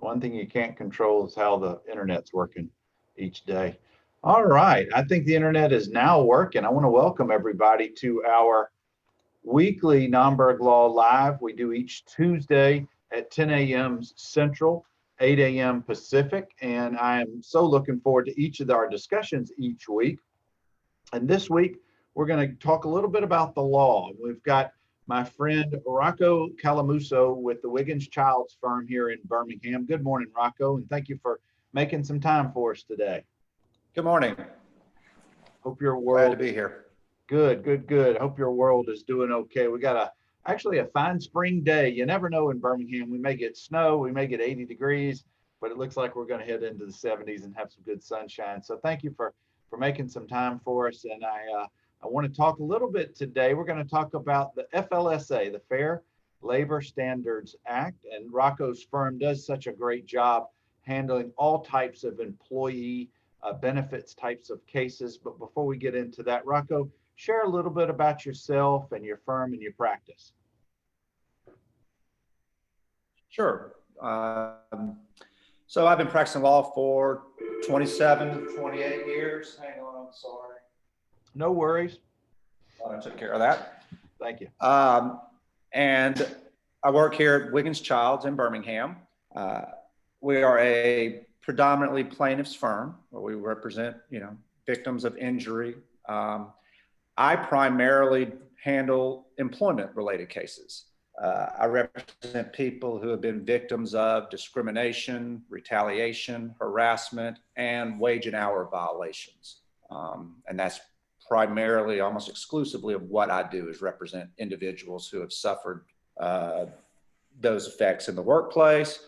One thing you can't control is how the internet's working each day. All right, I think the internet is now working. I want to welcome everybody to our weekly Nomberg Law Live. We do each Tuesday at 10 a.m. Central, 8 a.m. Pacific, and I am so looking forward to each of our discussions each week. And this week, we're going to talk a little bit about the law. We've got my friend Rocco Calamusa with the Wiggins Childs firm here in Birmingham. Good morning, Rocco, and thank you for making some time for us today. Good morning. Hope your world. Glad to be here. Good, good, good. Hope your world is doing okay. We got actually a fine spring day. You never know in Birmingham. We may get snow, we may get 80 degrees, but it looks like we're going to head into the 70s and have some good sunshine. So thank you for making some time for us. And I want to talk a little bit today. We're going to talk about the FLSA, the Fair Labor Standards Act. And Rocco's firm does such a great job handling all types of employee benefits types of cases. But before we get into that, Rocco, share a little bit about yourself and your firm and your practice. Sure. So I've been practicing law for 27 to 28 years. Hang on, I'm sorry. No worries. I took care of that. Thank you. And I work here at Wiggins Childs in Birmingham. We are a predominantly plaintiffs firm where we represent, victims of injury. I primarily handle employment-related cases. I represent people who have been victims of discrimination, retaliation, harassment, and wage and hour violations. And that's primarily, almost exclusively, of what I do is represent individuals who have suffered those effects in the workplace.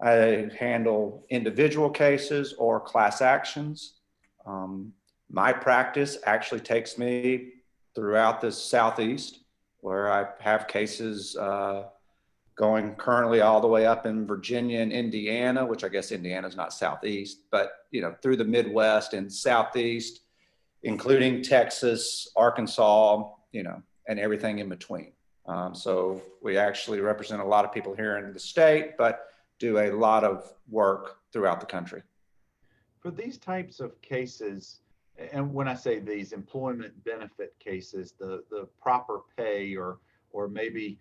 I handle individual cases or class actions. My practice actually takes me throughout the Southeast, where I have cases going currently all the way up in Virginia and Indiana, which I guess Indiana's not Southeast, but through the Midwest and Southeast, including Texas, Arkansas, and everything in between. So we actually represent a lot of people here in the state, but do a lot of work throughout the country. For these types of cases, and when I say these employment benefit cases, the proper pay or maybe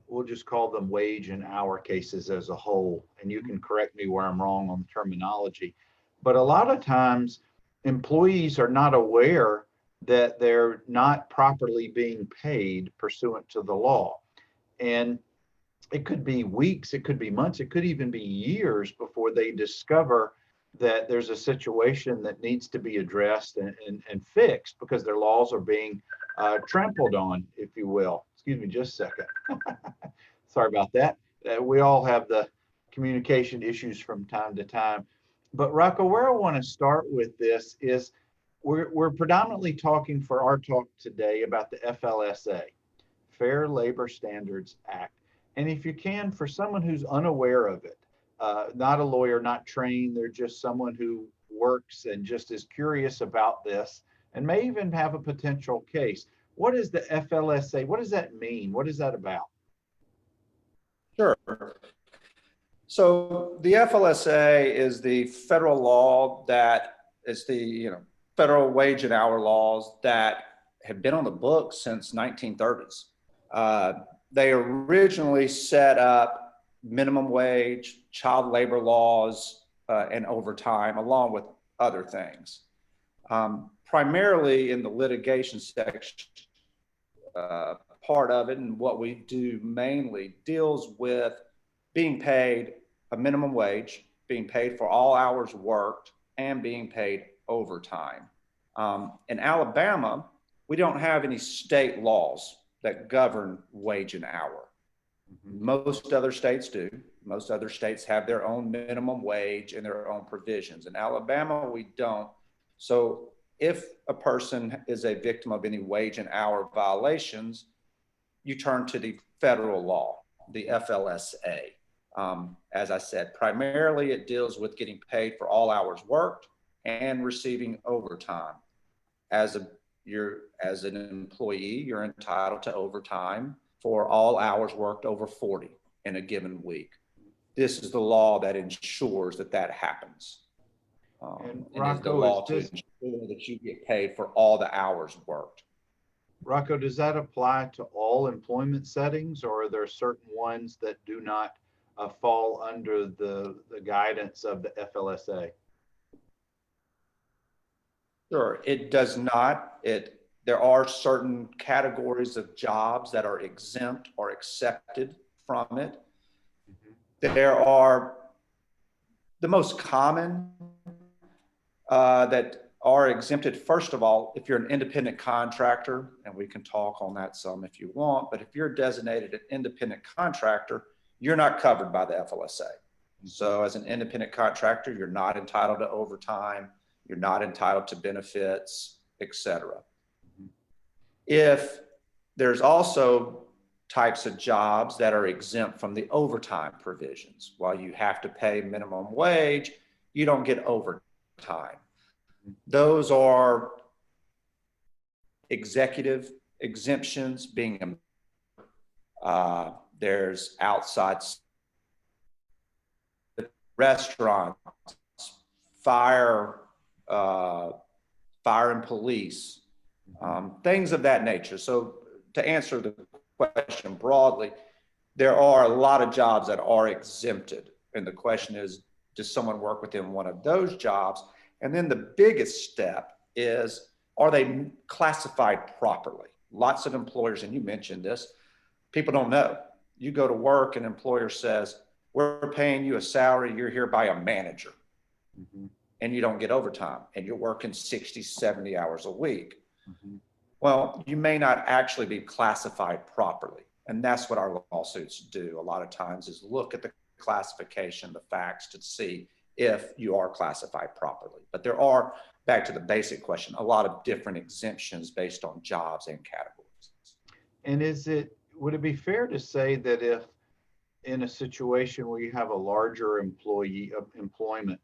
we'll just call them wage and hour cases as a whole, and you can correct me where I'm wrong on the terminology, but a lot of times employees are not aware that they're not properly being paid pursuant to the law. And it could be weeks, it could be months, it could even be years before they discover that there's a situation that needs to be addressed and fixed because their laws are being trampled on, if you will. Excuse me just a second. Sorry about that. We all have the communication issues from time to time. But Rocco, where I want to start with this is we're predominantly talking for our talk today about the FLSA, Fair Labor Standards Act. And if you can, for someone who's unaware of it, not a lawyer, not trained, they're just someone who works and just is curious about this and may even have a potential case. What is the FLSA? What does that mean? What is that about? Sure. So the FLSA is the federal law that is the federal wage and hour laws that have been on the books since 1930s. They originally set up minimum wage, child labor laws, and overtime, along with other things. Primarily in the litigation section, part of it, and what we do mainly deals with being paid a minimum wage, being paid for all hours worked, and being paid overtime. In Alabama, we don't have any state laws that govern wage and hour. Most other states do. Most other states have their own minimum wage and their own provisions. In Alabama, we don't. So if a person is a victim of any wage and hour violations, you turn to the federal law, the FLSA. As I said, primarily it deals with getting paid for all hours worked and receiving overtime. As an employee, you're entitled to overtime for all hours worked over 40 in a given week. this is the law that ensures that that happens. And and is the Rocco, law to ensure that you get paid for all the hours worked. Rocco, does that apply to all employment settings, or are there certain ones that do not fall under the guidance of the FLSA? Sure, it does not. There are certain categories of jobs that are exempt or accepted from it. There are the most common that are exempted. First of all, if you're an independent contractor, and we can talk on that some if you want, but if you're designated an independent contractor, you're not covered by the FLSA. So as an independent contractor, you're not entitled to overtime, you're not entitled to benefits, etc. If there's also types of jobs that are exempt from the overtime provisions. While you have to pay minimum wage, you don't get overtime. Those are executive exemptions, being there's outside restaurants, fire and police, things of that nature. So to answer the question broadly, there are a lot of jobs that are exempted. And the question is, does someone work within one of those jobs? And then the biggest step is, are they classified properly? Lots of employers, and you mentioned this, people don't know. You go to work, an employer says, we're paying you a salary, you're here by a manager. And you don't get overtime, and you're working 60, 70 hours a week. Well, you may not actually be classified properly. And that's what our lawsuits do a lot of times, is look at the classification, the facts, to see if you are classified properly. But there are, back to the basic question, a lot of different exemptions based on jobs and categories. And would it be fair to say that if in a situation where you have a larger employment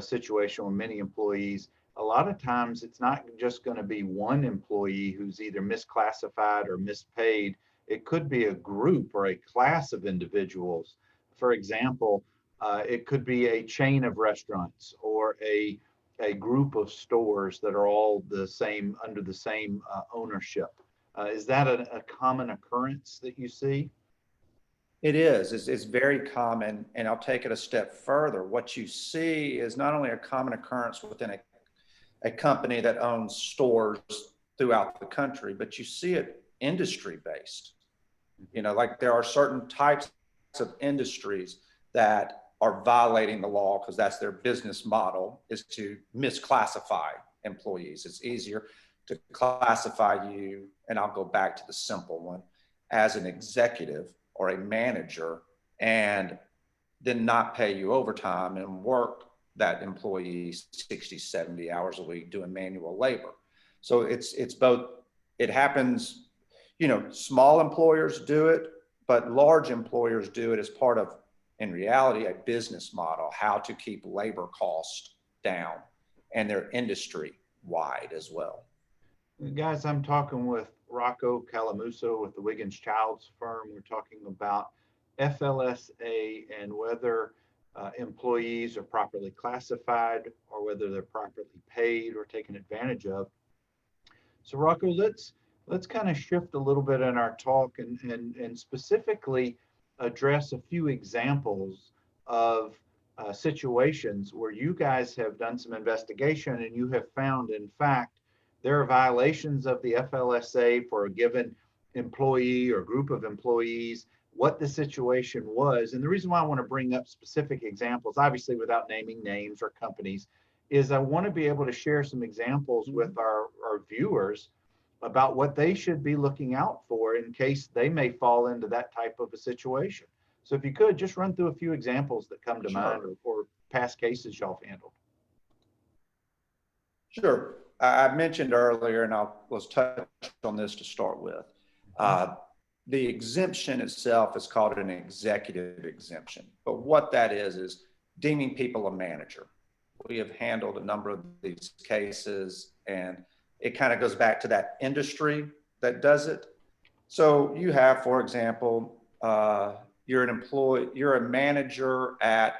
situation with many employees, a lot of times it's not just going to be one employee who's either misclassified or mispaid. It could be a group or a class of individuals. For example, it could be a chain of restaurants or a group of stores that are all the same, under the same ownership. Is that a common occurrence that you see? It is. It's very common. And I'll take it a step further. What you see is not only a common occurrence within a company that owns stores throughout the country, but you see it industry based. You know, like there are certain types of industries that are violating the law because that's their business model, is to misclassify employees. It's easier to classify you, and I'll go back to the simple one, as an executive or a manager, and then not pay you overtime and work that employee 60, 70 hours a week doing manual labor. So it's both, it happens, you know, small employers do it, but large employers do it as part of, in reality, a business model, how to keep labor costs down, and they're industry wide as well. Guys, I'm talking with Rocco Calamusa with the Wiggins Childs firm. We're talking about FLSA and whether employees are properly classified or whether they're properly paid or taken advantage of. So Rocco, let's kind of shift a little bit in our talk and specifically address a few examples of situations where you guys have done some investigation and you have found, in fact, there are violations of the FLSA for a given employee or group of employees, what the situation was. And the reason why I want to bring up specific examples, obviously without naming names or companies, is I want to be able to share some examples with our viewers about what they should be looking out for in case they may fall into that type of a situation. So if you could just run through a few examples that come to mind, or past cases y'all have handled. Sure. I mentioned earlier, and let's touch on this to start with. The exemption itself is called an executive exemption. But what that is deeming people a manager. We have handled a number of these cases, and it kind of goes back to that industry that does it. So you have, for example, you're an employee, you're a manager at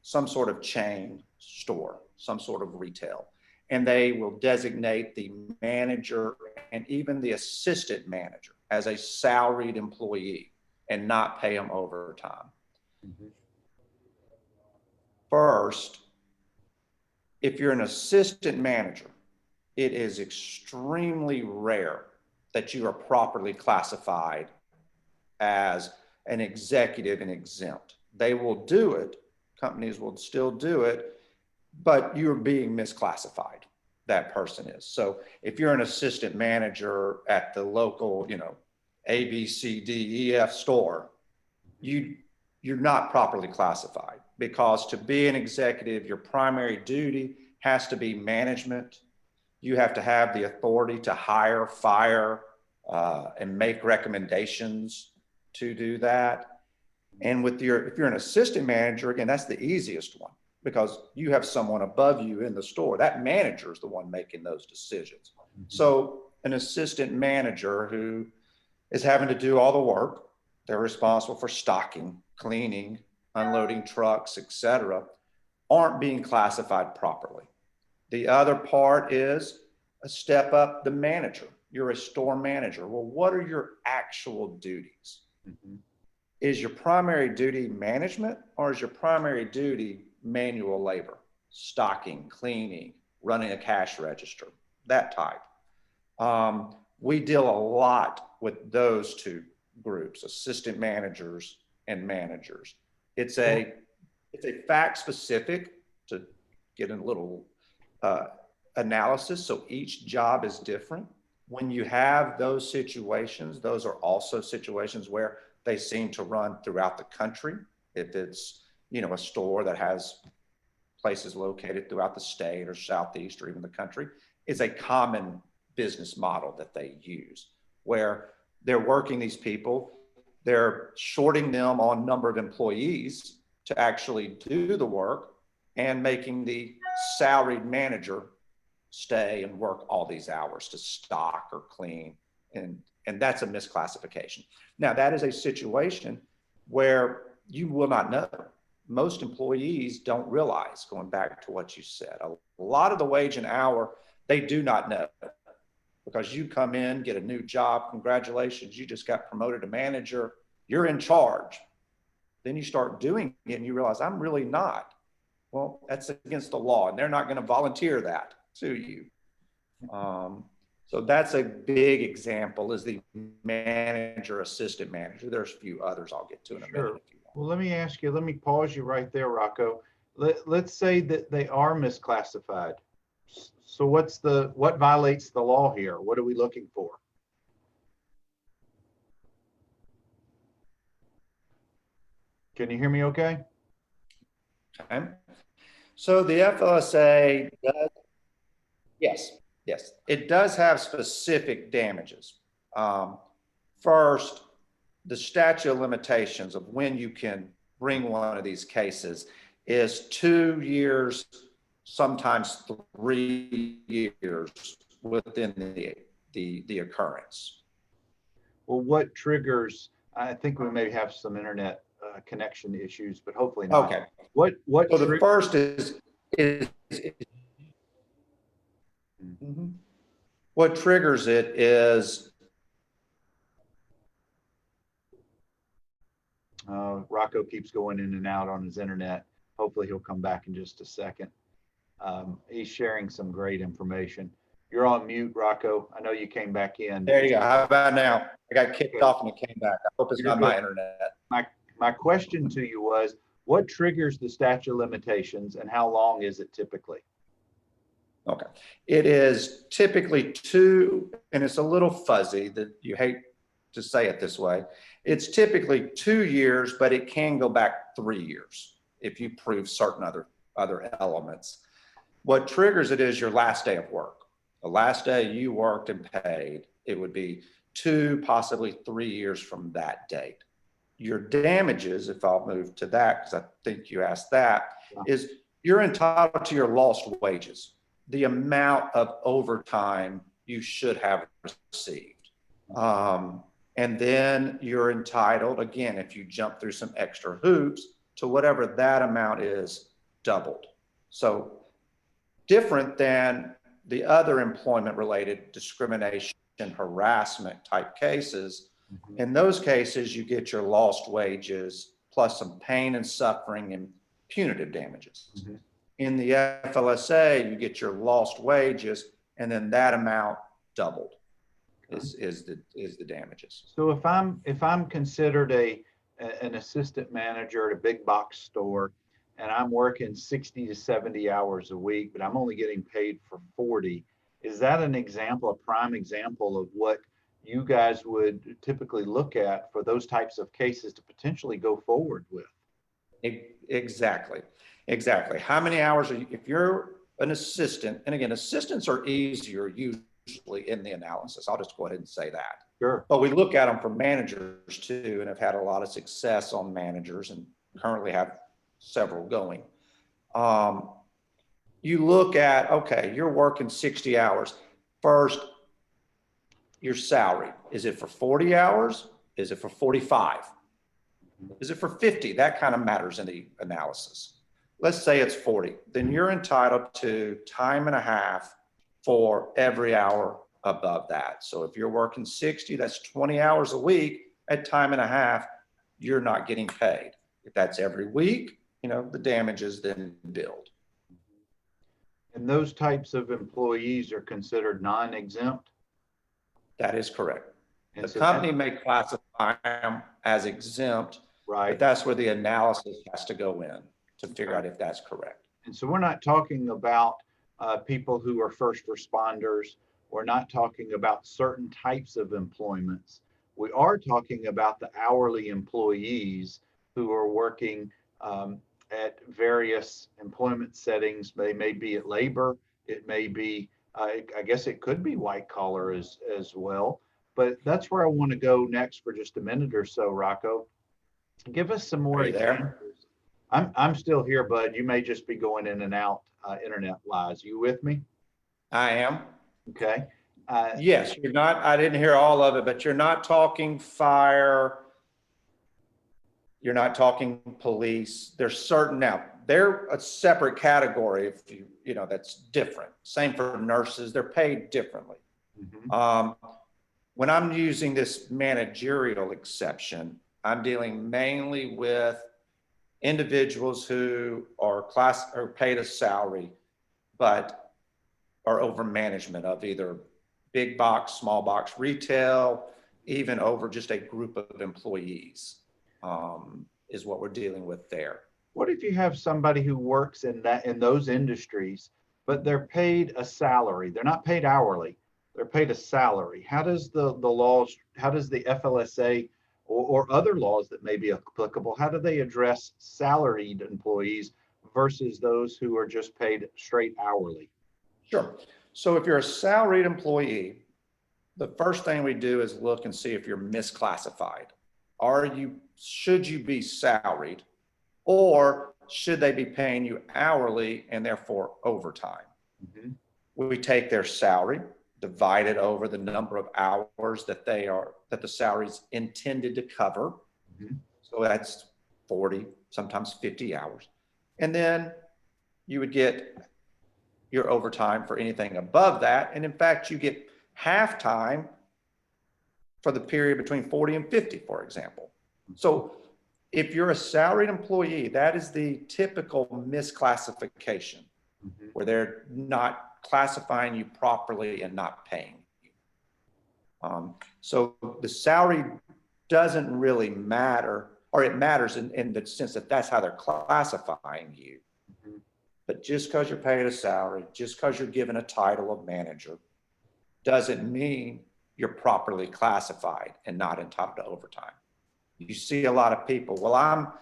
some sort of chain store, some sort of retail, and they will designate the manager and even the assistant manager as a salaried employee and not pay them overtime. Mhm. First, if you're an assistant manager, it is extremely rare that you are properly classified as an executive and exempt. They will do it, companies will still do it, but you're being misclassified, that person is. So if you're an assistant manager at the local, A, B, C, D, E, F store, you're not properly classified, because to be an executive, your primary duty has to be management. You have to have the authority to hire, fire, and make recommendations to do that. And if you're an assistant manager, again, that's the easiest one, because you have someone above you in the store. That manager is the one making those decisions. Mm-hmm. So an assistant manager who is having to do all the work, they're responsible for stocking, cleaning, unloading trucks, etc., aren't being classified properly. The other part is a step up the manager. You're a store manager. Well, what are your actual duties? Mm-hmm. Is your primary duty management, or is your primary duty manual labor, stocking, cleaning, running a cash register, that type? We deal a lot with those two groups, assistant managers and managers. It's a fact specific, to get in a little analysis. So each job is different. When you have those situations, those are also situations where they seem to run throughout the country. If it's, a store that has places located throughout the state or Southeast or even the country, it's a common business model that they use, where they're working these people, they're shorting them on number of employees to actually do the work, and making the salaried manager stay and work all these hours to stock or clean. And that's a misclassification. Now, that is a situation where you will not know. Most employees don't realize, going back to what you said, a lot of the wage and hour, they do not know, because you come in, get a new job, congratulations, you just got promoted to manager, you're in charge. Then you start doing it and you realize, I'm really not. Well, that's against the law, and they're not going to volunteer that to you. So that's a big example, is the manager, assistant manager. There's a few others I'll get to in a minute if you want. Well, let me pause you right there, Rocco. Let's say that they are misclassified. So what violates the law here? What are we looking for? Can you hear me okay? Okay. So the FLSA does, yes, it does have specific damages. First, the statute of limitations of when you can bring one of these cases is 2 years, sometimes 3 years within the occurrence. Well, what triggers? I think we may have some internet connection issues, but hopefully not. Okay. What so the first is mm-hmm. What triggers it is Rocco keeps going in and out on his internet. Hopefully he'll come back in just a second. He's sharing some great information. You're on mute, Rocco. I know you came back in. There you go. How about now? I got kicked off and it came back. I hope it's not my internet. My question to you was, what triggers the statute of limitations, and how long is it typically? Okay. It is typically 2, and it's a little fuzzy that you hate to say it this way. It's typically 2 years, but it can go back 3 years if you prove certain other elements. What triggers it is your last day of work. The last day you worked and paid, it would be 2, possibly 3 years from that date. Your damages, if I'll move to that, because I think you asked that, is you're entitled to your lost wages, the amount of overtime you should have received. And And then you're entitled, again, if you jump through some extra hoops, to whatever that amount is doubled. So different than the other employment related discrimination, harassment type cases. In those cases, you get your lost wages plus some pain and suffering and punitive damages. In the FLSA, you get your lost wages, and then that amount doubled is the damages. So if I'm considered an assistant manager at a big box store, and I'm working 60 to 70 hours a week, but I'm only getting paid for 40, is that an example, a prime example of what you guys would typically look at for those types of cases to potentially go forward with? Exactly. How many hours are you, if you're an assistant, and again, assistants are easier usually in the analysis. I'll just go ahead and say that. Sure. But we look at them for managers too, and have had a lot of success on managers and currently have several going. You look at, okay, you're working 60 hours. First, your salary. Is it for 40 hours? Is it for 45? Is it for 50? That kind of matters in the analysis. Let's say it's 40. Then you're entitled to time and a half for every hour above that. So if you're working 60, that's 20 hours a week at time and a half, you're not getting paid. If that's every week, the damages then build. And those types of employees are considered non-exempt? That is correct. And the so company may classify them as exempt, right. But that's where the analysis has to go in to figure out if that's correct. And so we're not talking about people who are first responders. We're not talking about certain types of employments. We are talking about the hourly employees who are working at various employment settings. They may be at labor. It may be, I guess it could be white collar as well. But that's where I want to go next for just a minute or so, Rocco. Give us some more examples. I'm still here, bud. You may just be going in and out internet-wise. You with me? I am. Okay. Yes, you're not, I didn't hear all of it, but you're not talking fire. You're not talking police. There's certain, now they're a separate category if that's different. Same for nurses, they're paid differently. When I'm using this managerial exception, I'm dealing mainly with individuals who are paid a salary, but are over management of either big box, small box retail, even over just a group of employees, is what we're dealing with there. What if you have somebody who works in those industries, but they're paid a salary? They're not paid hourly. They're paid a salary. How does the laws, how does the FLSA or other laws that may be applicable, how do they address salaried employees versus those who are just paid straight hourly? Sure. So if you're a salaried employee, the first thing we do is look and see if you're misclassified. Should you be salaried, or should they be paying you hourly and therefore overtime? We take their salary, divide it over the number of hours that the salary is intended to cover. So that's 40, sometimes 50 hours. And then you would get your overtime for anything above that. And in fact, you get half time for the period between 40 and 50, for example. So if you're a salaried employee, that is the typical misclassification, where they're not classifying you properly and not paying you. So the salary doesn't really matter, or it matters in the sense that that's how they're classifying you. But just because you're paid a salary, just because you're given a title of manager, doesn't mean you're properly classified and not entitled to overtime. You see a lot of people, well,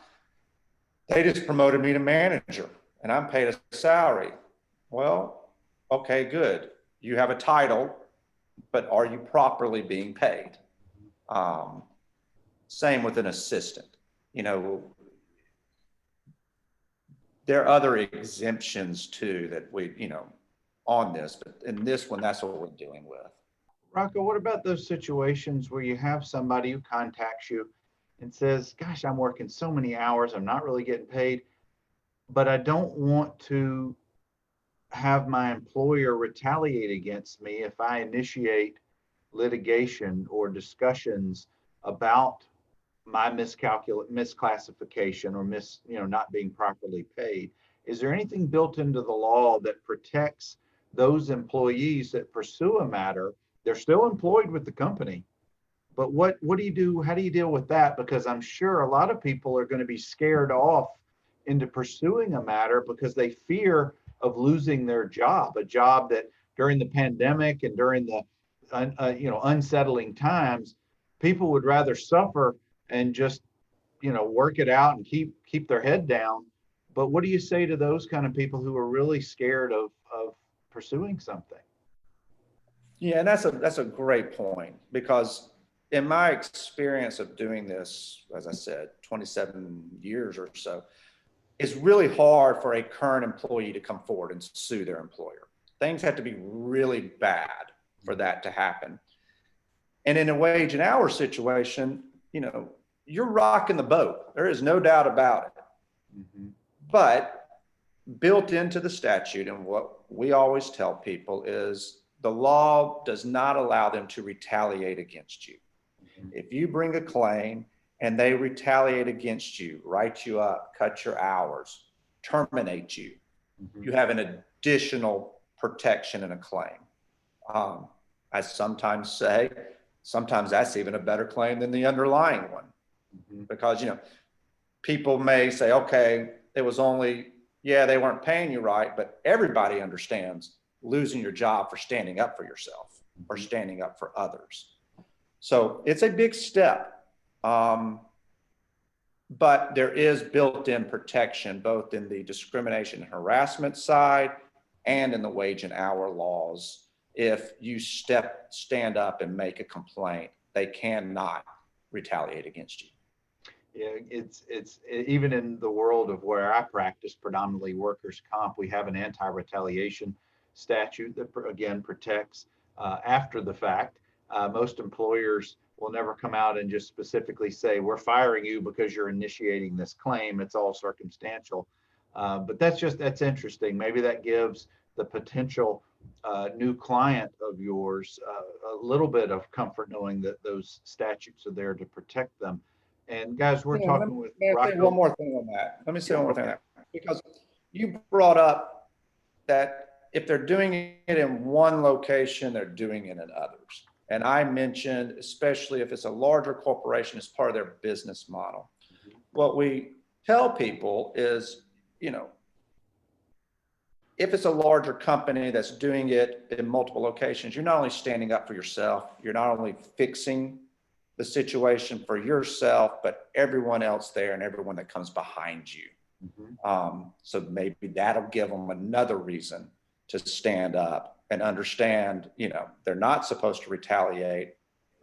they just promoted me to manager and I'm paid a salary. Well, okay, good. You have a title, but are you properly being paid? Same with an assistant. There are other exemptions too that we, on this, but in this one, that's what we're dealing with. Rocco, what about those situations where you have somebody who contacts you and says, gosh, I'm working so many hours, I'm not really getting paid, but I don't want to have my employer retaliate against me if I initiate litigation or discussions about my misclassification or not being properly paid. Is there anything built into the law that protects those employees that pursue a matter? They're still employed with the company, but what do you do? How do you deal with that? Because I'm sure a lot of people are going to be scared off into pursuing a matter because they fear of losing their job, a job that during the pandemic and during the unsettling times, people would rather suffer and just work it out and keep their head down. But what do you say to those kind of people who are really scared of pursuing something? Yeah, and that's a great point, because in my experience of doing this, as I said, 27 years or so, it's really hard for a current employee to come forward and sue their employer. Things have to be really bad for that to happen. And in a wage and hour situation, you're rocking the boat. There is no doubt about it. Mm-hmm. But built into the statute, and what we always tell people is the law does not allow them to retaliate against you. Mm-hmm. If you bring a claim and they retaliate against you, write you up, cut your hours, terminate you, mm-hmm. you have an additional protection in a claim. I sometimes say, sometimes that's even a better claim than the underlying one. Mm-hmm. Because, people may say, okay, it was only, they weren't paying you right, but everybody understands losing your job for standing up for yourself or standing up for others. So it's a big step. But there is built-in protection, both in the discrimination and harassment side and in the wage and hour laws. If you stand up and make a complaint, they cannot retaliate against you. Yeah, it's even in the world of where I practice, predominantly workers' comp, we have an anti-retaliation statute that again protects after the fact. Most employers will never come out and just specifically say, we're firing you because you're initiating this claim. It's all circumstantial. But that's interesting. Maybe that gives the potential new client of yours a little bit of comfort knowing that those statutes are there to protect them. And guys, we're talking with Rocco. Say one more thing on that. Let me say one more thing on that. Because you brought up that if they're doing it in one location, they're doing it in others. And I mentioned, especially if it's a larger corporation, as part of their business model. Mm-hmm. What we tell people is, if it's a larger company that's doing it in multiple locations, you're not only standing up for yourself, you're not only fixing the situation for yourself, but everyone else there and everyone that comes behind you. Mm-hmm. So maybe that'll give them another reason to stand up and understand, they're not supposed to retaliate.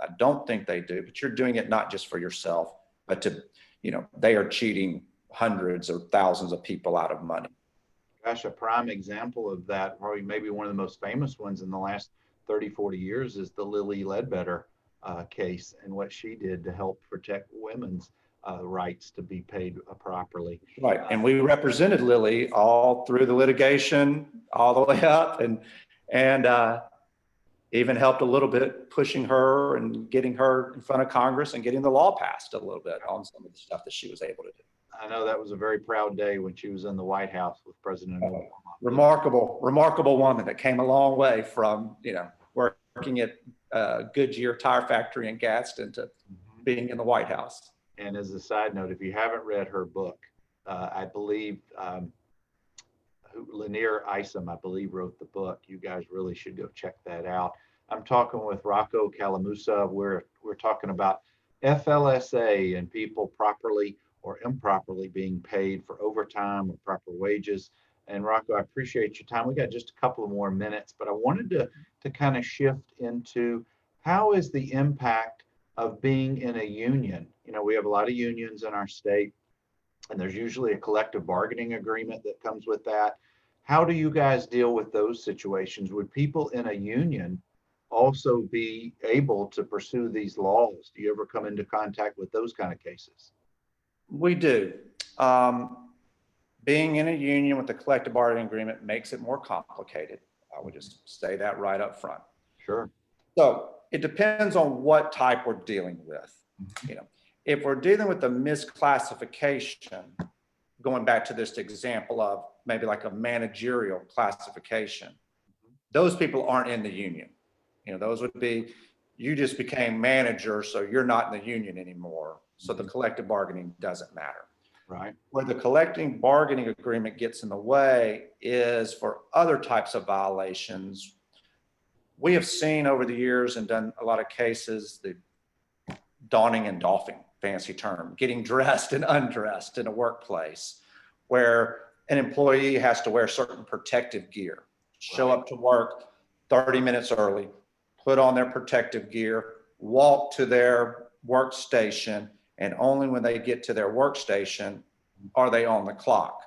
I don't think they do, but you're doing it not just for yourself, but to, they are cheating hundreds or thousands of people out of money. Gosh, a prime example of that, probably maybe one of the most famous ones in the last 30, 40 years is the Lilly Ledbetter case and what she did to help protect women's rights to be paid properly. Right, and we represented Lilly all through the litigation, all the way up, and even helped a little bit pushing her and getting her in front of Congress and getting the law passed a little bit on some of the stuff that she was able to do. I know that was a very proud day when she was in the White House with President Obama. Remarkable woman that came a long way from, working at Goodyear Tire Factory in Gadsden to being in the White House. And as a side note, if you haven't read her book, I believe Lanier Isom, I believe, wrote the book. You guys really should go check that out. I'm talking with Rocco Calamusa. We're talking about FLSA and people properly or improperly being paid for overtime or proper wages. And Rocco, I appreciate your time. We got just a couple of more minutes, but I wanted to kind of shift into how is the impact of being in a union? We have a lot of unions in our state, and there's usually a collective bargaining agreement that comes with that. How do you guys deal with those situations? Would people in a union also be able to pursue these laws? Do you ever come into contact with those kind of cases? We do. Being in a union with a collective bargaining agreement makes it more complicated. I would just say that right up front. Sure. So it depends on what type we're dealing with. You know, if we're dealing with a misclassification, going back to this example of maybe like a managerial classification, those people aren't in the union. You know, those would be, you just became manager, so you're not in the union anymore. So the collective bargaining doesn't matter. Right. Where the collective bargaining agreement gets in the way is for other types of violations. We have seen over the years and done a lot of cases, the donning and doffing, fancy term, getting dressed and undressed in a workplace where an employee has to wear certain protective gear, show up to work 30 minutes early, put on their protective gear, walk to their workstation, and only when they get to their workstation are they on the clock.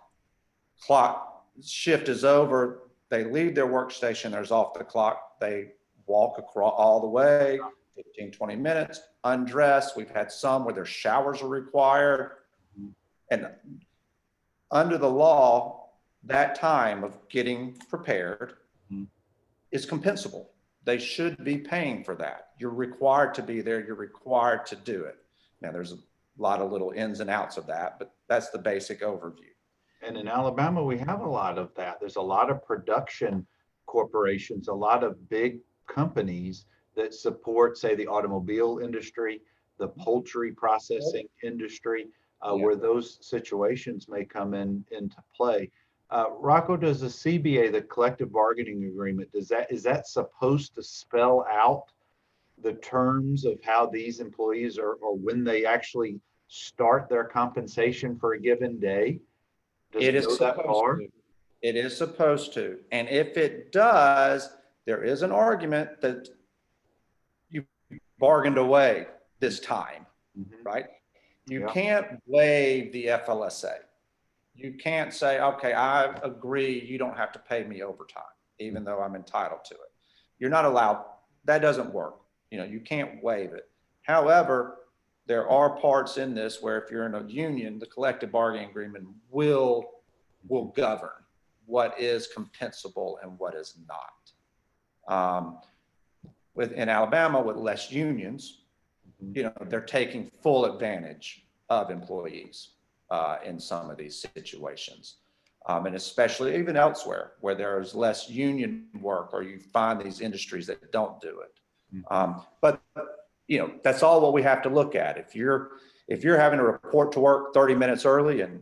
Clock shift is over, they leave their workstation, there's off the clock, they walk across all the way, 15, 20 minutes, undress. We've had some where their showers are required. And under the law, that time of getting prepared is compensable. They should be paying for that. You're required to be there. You're required to do it. Now, there's a lot of little ins and outs of that, but that's the basic overview. And in Alabama, we have a lot of that. There's a lot of production corporations, a lot of big companies that support, say, the automobile industry, the poultry processing industry, where those situations may come into play. Rocco, does the CBA, the collective bargaining agreement, is that supposed to spell out the terms of how these employees or when they actually start their compensation for a given day? Does it go that far? It is supposed to. And if it does, there is an argument that you bargained away this time, right? You can't waive the FLSA. You can't say, okay, I agree, you don't have to pay me overtime, even though I'm entitled to it. You're not allowed. That doesn't work. You know, you can't waive it. However, there are parts in this where if you're in a union, the collective bargaining agreement will govern what is compensable and what is not. In Alabama, with less unions, you know, they're taking full advantage of employees in some of these situations. And especially even elsewhere where there's less union work or you find these industries that don't do it. But you know, that's all what we have to look at. If you're having to report to work 30 minutes early and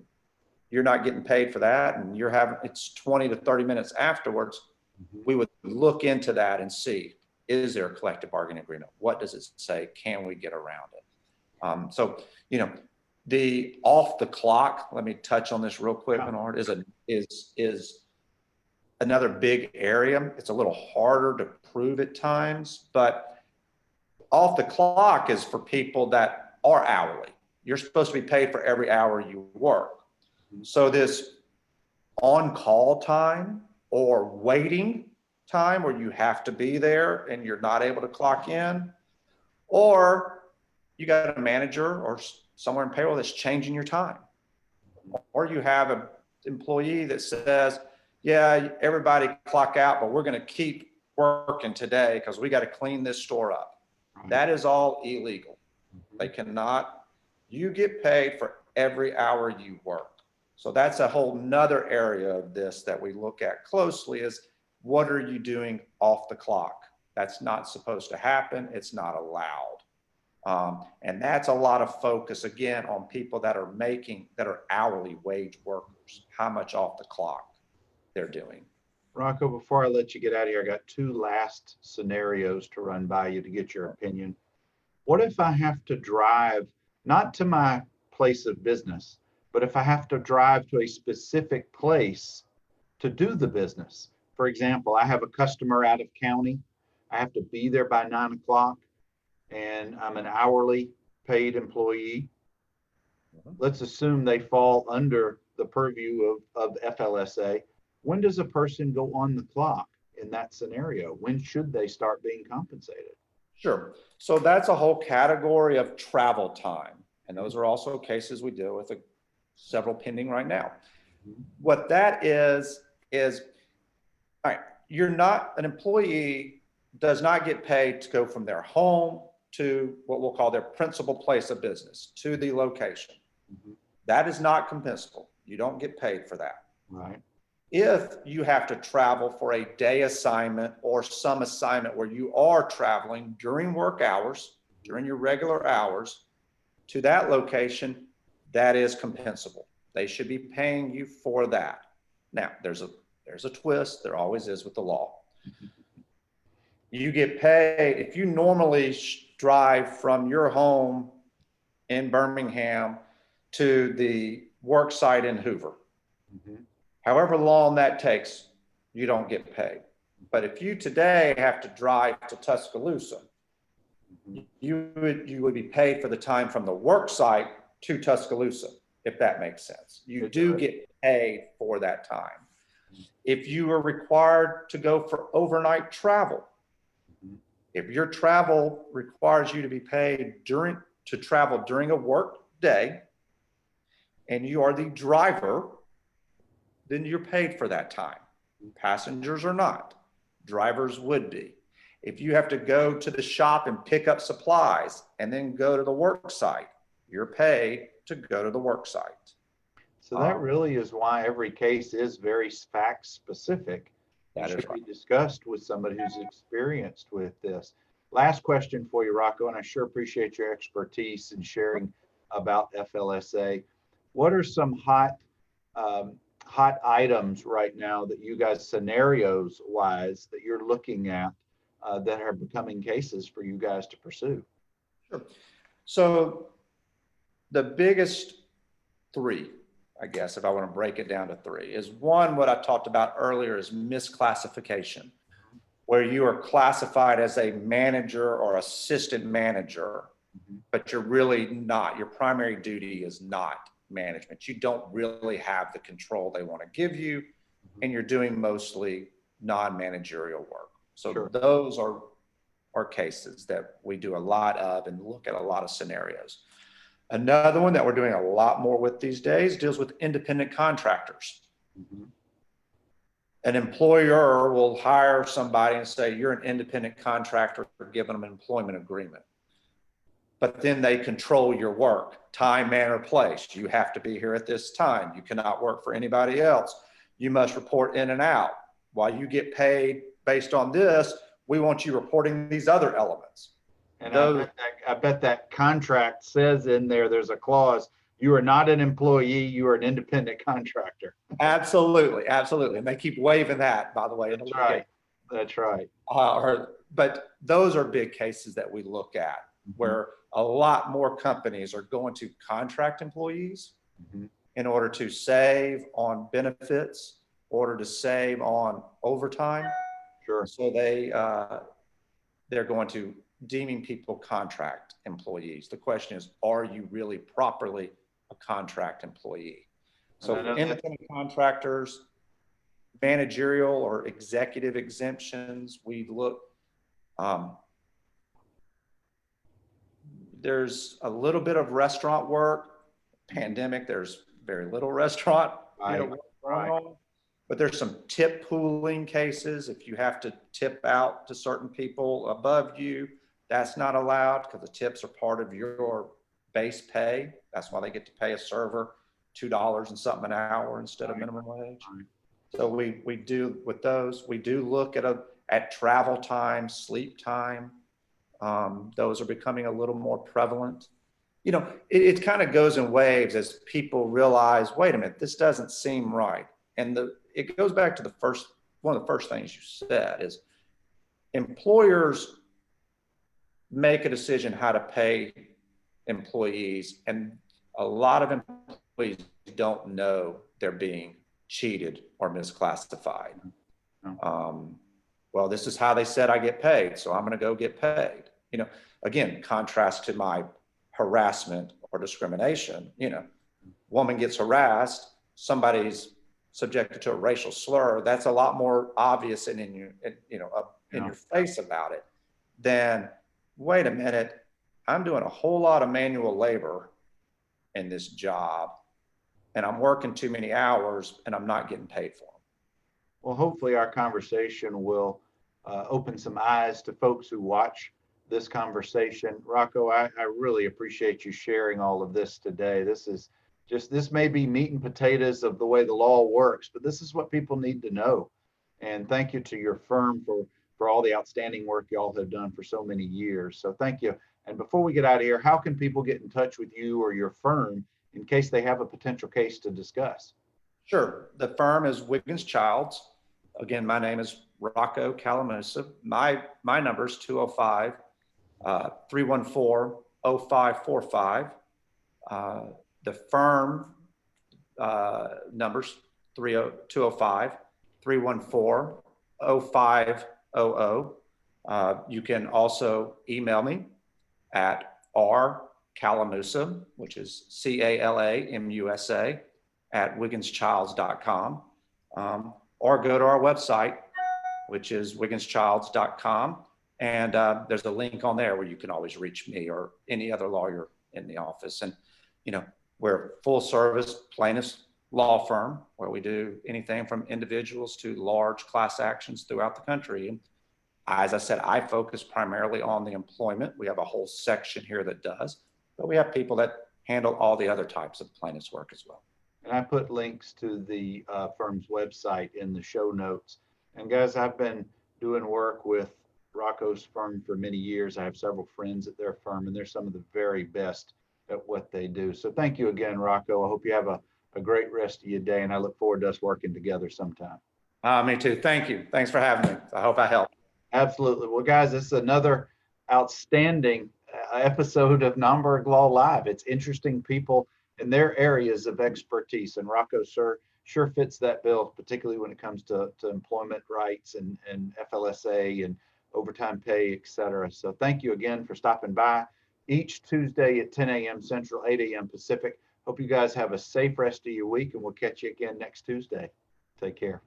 you're not getting paid for that, and it's 20 to 30 minutes afterwards, we would look into that and see, is there a collective bargaining agreement? What does it say? Can we get around it? So, you know, the off the clock, let me touch on this real quick, Bernard, is another big area. It's a little harder to prove at times, but off the clock is for people that are hourly. You're supposed to be paid for every hour you work. So this on-call time or waiting time where you have to be there and you're not able to clock in, or you got a manager or somewhere in payroll that's changing your time, or you have an employee that says, yeah, everybody clock out, but we're going to keep working today because we got to clean this store up. That is all illegal. They cannot. You get paid for every hour you work. So that's a whole nother area of this that we look at closely, is what are you doing off the clock? That's not supposed to happen. It's not allowed. And that's a lot of focus, again, on people that are hourly wage workers, how much off the clock they're doing. Rocco, before I let you get out of here, I got two last scenarios to run by you to get your opinion. What if I have to drive, not to my place of business, but if I have to drive to a specific place to do the business? For example, I have a customer out of county. I have to be there by 9 o'clock and I'm an hourly paid employee. Let's assume they fall under the purview of FLSA. When does a person go on the clock? in that scenario? When should they start being compensated? Sure. So that's a whole category of travel time. And those are also cases we deal with, several pending right now. What that is, all right, you're not, an employee does not get paid to go from their home to what we'll call their principal place of business, to the location. That is not compensable. You don't get paid for that. Right. If you have to travel for a day assignment or some assignment where you are traveling during work hours, during your regular hours to that location, that is compensable. They should be paying you for that. Now, there's a twist. There always is with the law. You get paid if you normally drive from your home in Birmingham to the work site in Hoover. However long that takes, you don't get paid. But if you today have to drive to Tuscaloosa, you would be paid for the time from the work site to Tuscaloosa, if that makes sense. You do get paid for that time. If you are required to go for overnight travel, if your travel requires you to be paid to travel during a work day, and you are the driver, then you're paid for that time. Passengers are not. Drivers would be. If you have to go to the shop and pick up supplies and then go to the work site, you're paid to go to the work site. So that really is why every case is very fact specific. That should be discussed with somebody who's experienced with this. Last question for you, Rocco, and I sure appreciate your expertise in sharing about FLSA. What are some hot items right now that you guys, scenarios wise, that you're looking at that are becoming cases for you guys to pursue? Sure. So the biggest three, I guess, if I want to break it down to three, is one, what I talked about earlier, is misclassification, where you are classified as a manager or assistant manager, but you're really not. Your primary duty is not management. You don't really have the control they want to give you, and you're doing mostly non-managerial work. So those are cases that we do a lot of and look at a lot of scenarios. Another one that we're doing a lot more with these days deals with independent contractors. An employer will hire somebody and say, you're an independent contractor, for giving them an employment agreement. But then they control your work, time, manner, place. You have to be here at this time. You cannot work for anybody else. You must report in and out. While you get paid based on this, we want you reporting these other elements. And I bet that contract says in there, there's a clause, you are not an employee, you are an independent contractor. Absolutely, absolutely. And they keep waving that, by the way. That's right. That's right. But those are big cases that we look at, where a lot more companies are going to contract employees in order to save on benefits, order to save on overtime. Sure. So they're going to deeming people contract employees. The question is, are you really properly a contract employee? So independent contractors, managerial or executive exemptions, we look, there's a little bit of restaurant work. Pandemic, there's very little restaurant work going on. But there's some tip pooling cases. If you have to tip out to certain people above you, that's not allowed because the tips are part of your base pay. That's why they get to pay a server $2 and something an hour instead of minimum wage. So we do with those. We do look at travel time, sleep time. Those are becoming a little more prevalent. You know, it kind of goes in waves as people realize, wait a minute, this doesn't seem right. And it goes back to one of the first things you said is employers make a decision how to pay employees, and a lot of employees don't know they're being cheated or misclassified. Well, this is how they said I get paid, so I'm going to go get paid. You know, again, contrast to my harassment or discrimination. You know, woman gets harassed, somebody's subjected to a racial slur, that's a lot more obvious and in your, in your face about it than, wait a minute, I'm doing a whole lot of manual labor in this job and I'm working too many hours and I'm not getting paid for them. Well, hopefully our conversation will open some eyes to folks who watch this conversation. Rocco, I really appreciate you sharing all of this today. This may be meat and potatoes of the way the law works, but this is what people need to know. And thank you to your firm for all the outstanding work y'all have done for so many years. So thank you. And before we get out of here, how can people get in touch with you or your firm in case they have a potential case to discuss? Sure. The firm is Wiggins Childs. Again, my name is Rocco Calamusa. My number is 205-314-0545. The firm numbers 205-314-0500. You can also email me at rcalamusa, which is CALAMUSA, at wigginschilds.com, or go to our website, which is wigginschilds.com. And there's a link on there where you can always reach me or any other lawyer in the office. And, we're a full service plaintiffs law firm where we do anything from individuals to large class actions throughout the country. And as I said, I focus primarily on the employment. We have a whole section here that does, but we have people that handle all the other types of plaintiffs work as well. And I put links to the firm's website in the show notes. And guys, I've been doing work with Rocco's firm for many years. I have several friends at their firm, and they're some of the very best at what they do. So thank you again, Rocco. I hope you have a great rest of your day, and I look forward to us working together sometime. Me too. Thank you. Thanks for having me. I hope I helped. Absolutely. Well, guys, this is another outstanding episode of Nomberg Law Live. It's interesting people in their areas of expertise, and Rocco sure fits that bill, particularly when it comes to employment rights and FLSA and overtime pay, et cetera. So thank you again for stopping by each Tuesday at 10 a.m. Central, 8 a.m. Pacific. Hope you guys have a safe rest of your week, and we'll catch you again next Tuesday. Take care.